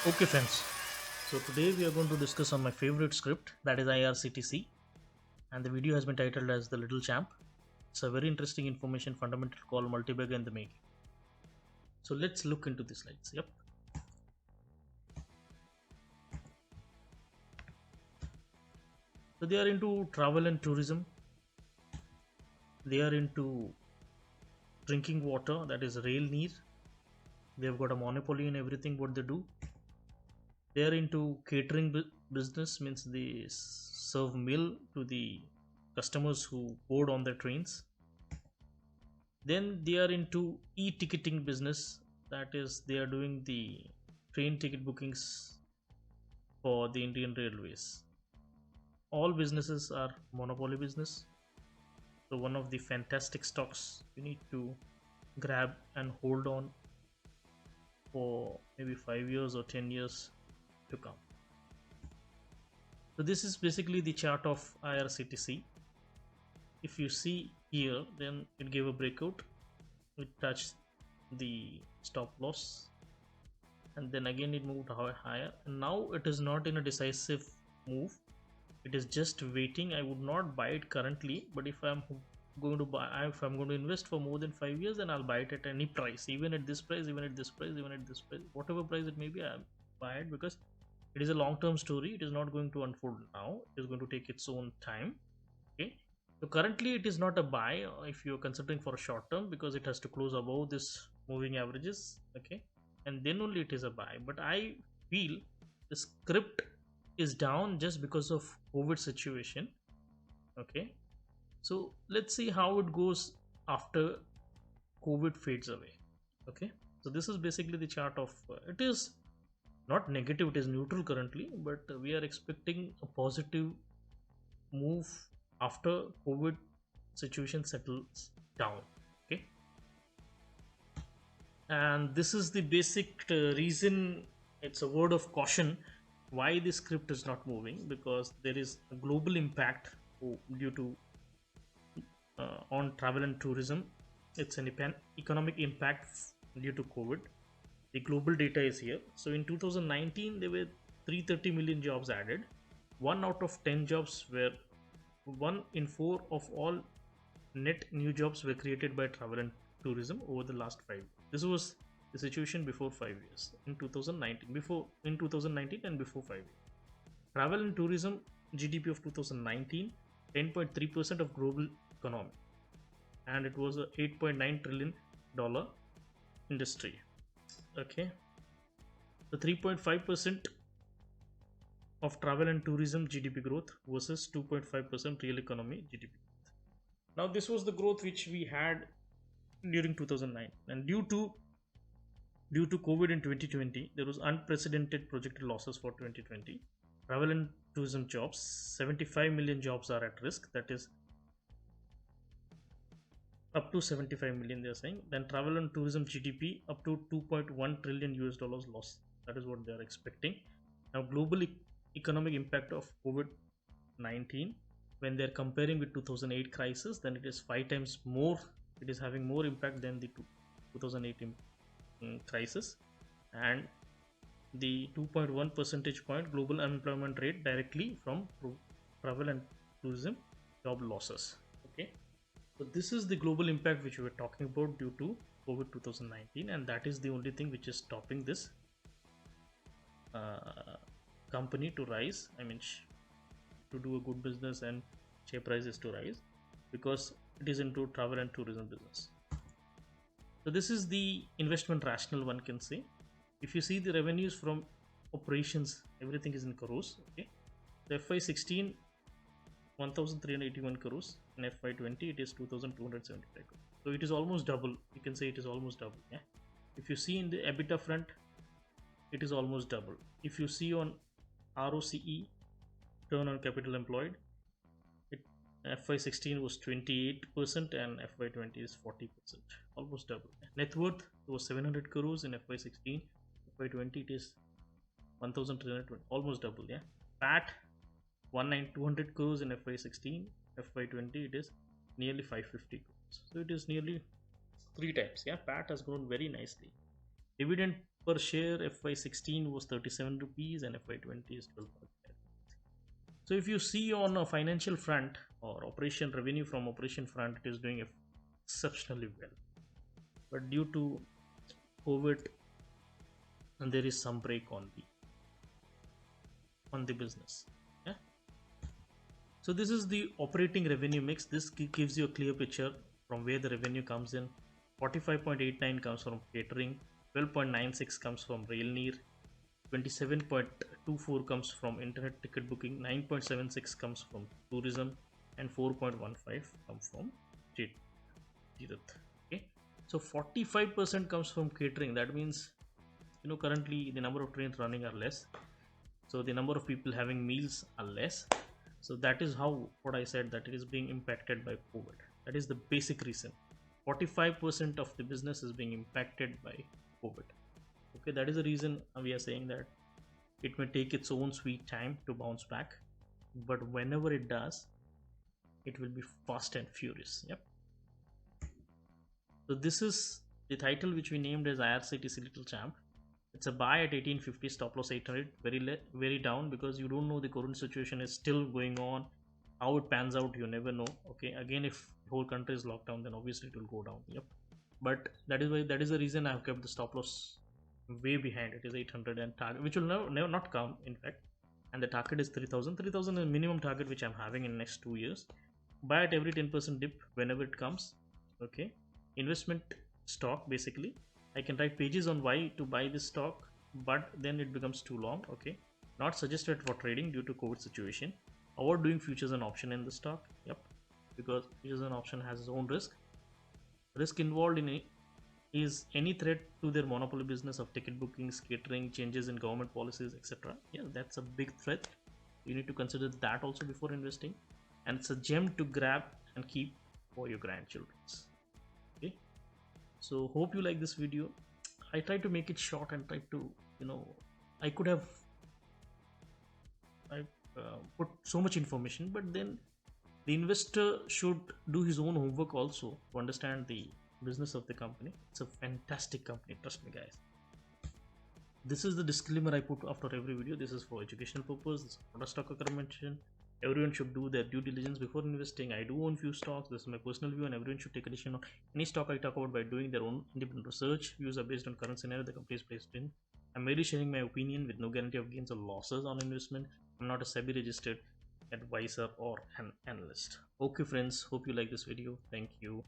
Okay, friends. So today we are going to discuss on my favorite script, that is IRCTC, and the video has been titled as The Little Champ. It's a very interesting information fundamental called multibagger in the making. So let's look into the slides. Yep. So they are into travel and tourism. They are into drinking water, that is rail neer. They've got a monopoly in everything what they do. They are into catering business, means they serve meal to the customers who board on the trains. Then they are into e-ticketing business, that is they are doing the train ticket bookings for the Indian Railways. All businesses are monopoly business. So one of the fantastic stocks you need to grab and hold on for maybe 5 years or 10 years to come. So this is basically the chart of IRCTC. If you see here, then it gave a breakout, it touched the stop loss, and then again it moved higher, and now it is not in a decisive move. It is just waiting. I would not buy it currently, but if I'm going to buy, if I'm going to invest for more than 5 years, then I'll buy it at any price, even at this price, even at this price, even at this price, whatever price it may be, I'll buy it, because it is a long term story. It is not going to unfold now, it is going to take its own time. Okay, so currently it is not a buy if you're considering for a short term, because it has to close above this moving averages. Okay, and then only it is a buy. But I feel the script is down just because of COVID situation. Okay, so let's see how it goes after COVID fades away. Okay, so this is basically the chart of it is not negative, it is neutral currently, but we are expecting a positive move after COVID situation settles down. Okay, and this is the basic reason. It's a word of caution why the script is not moving, because there is a global impact due to on travel and tourism. It's an economic impact due to COVID. The global data is here. So in 2019 there were 330 million jobs added. 1 out of 10 jobs were 1 in 4 of all net new jobs were created by travel and tourism over the last 5 years. This was the situation before 5 years, in 2019, before in 2019 and before 5 years. Travel and tourism GDP of 2019, 10.3% of global economy, and it was a 8.9 trillion dollar industry. Okay, the 3.5% of travel and tourism GDP growth versus 2.5% real economy GDP. Now this was the growth which we had during 2009, and due to COVID in 2020, there was unprecedented projected losses for 2020. Travel and tourism jobs, 75 million jobs are at risk. That is up to 75 million they're saying. Then travel and tourism GDP up to 2.1 trillion US dollars loss. That is what they're expecting. Now global economic impact of COVID-19, when they're comparing with 2008 crisis, then it is 5 times more. It is having more impact than the 2008 crisis. And the 2.1 percentage point global unemployment rate directly from travel and tourism job losses. Okay, so this is the global impact which we were talking about due to COVID 2019, and that is the only thing which is stopping this uh, company to rise. I mean, to do a good business and share prices to rise, because it is into travel and tourism business. So this is the investment rationale, one can say. If you see the revenues from operations, everything is in crores. Okay, the FY16 1381 crores, in FY20 it is 2275 crores. So it is almost double. You can say it is almost double. Yeah. If you see in the EBITDA front, it is almost double. If you see on ROCE, return on capital employed, it FY16 was 28% and FY20 is 40%, almost double. Net worth was 700 crores in FY16, FY20 it is 1320, almost double. Yeah. PAT 200 crores in FY16, FY20 it is nearly 550 crores. So it is nearly 3 times. Yeah, PAT has grown very nicely. Dividend per share FY16 was 37 rupees and FY20 is 12.5. So if you see on a financial front or operation revenue from operation front, it is doing exceptionally well. But due to COVID, and there is some break on the business. Yeah. So this is the operating revenue mix. This gives you a clear picture from where the revenue comes in. 45.89 comes from catering, 12.96 comes from Railneer, 27.24 comes from internet ticket booking, 9.76 comes from tourism, and 4.15 comes from Tirath. Okay, so 45% comes from catering. That means, currently the number of trains running are less, so the number of people having meals are less. So that is how, what I said, that it is being impacted by COVID. That is the basic reason. 45% of the business is being impacted by COVID. Okay, that is the reason we are saying that it may take its own sweet time to bounce back, but whenever it does, it will be fast and furious. Yep. So this is the title which we named as IRCTC Little Champ. It's a buy at 1850, stop loss 800, very down, because you don't know, the current situation is still going on. How it pans out, you never know. Okay, again, if the whole country is locked down, then obviously it will go down. Yep. But that is the reason I've kept the stop loss way behind. It is 800 and target, which will never not come, in fact. And the target is 3000. 3000 is minimum target which I'm having in next 2 years. Buy at every 10% dip whenever it comes. Okay, investment stock basically. I can write pages on why to buy this stock, but then it becomes too long. Okay, not suggested for trading due to COVID situation. Avoid doing futures and option in the stock. Yep, because futures and option has its own risk involved in it is any threat to their monopoly business of ticket bookings, catering, changes in government policies, etc. Yeah, that's a big threat. You need to consider that also before investing, and it's a gem to grab and keep for your grandchildren. Okay, so hope you like this video. I tried to make it short and tried to, I could have I put so much information, but then the investor should do his own homework also to understand the business of the company. It's a fantastic company, trust me guys. This is the disclaimer I put after every video. This is for educational purpose. This is not a stock recommendation. Everyone should do their due diligence before investing. I do own few stocks. This is my personal view, and everyone should take a decision on any stock I talk about by doing their own independent research. Views are based on current scenario the company is placed in. I'm merely sharing my opinion with no guarantee of gains or losses on investment. I'm not a SEBI registered advisor or an analyst. Okay friends, hope you like this video. Thank you.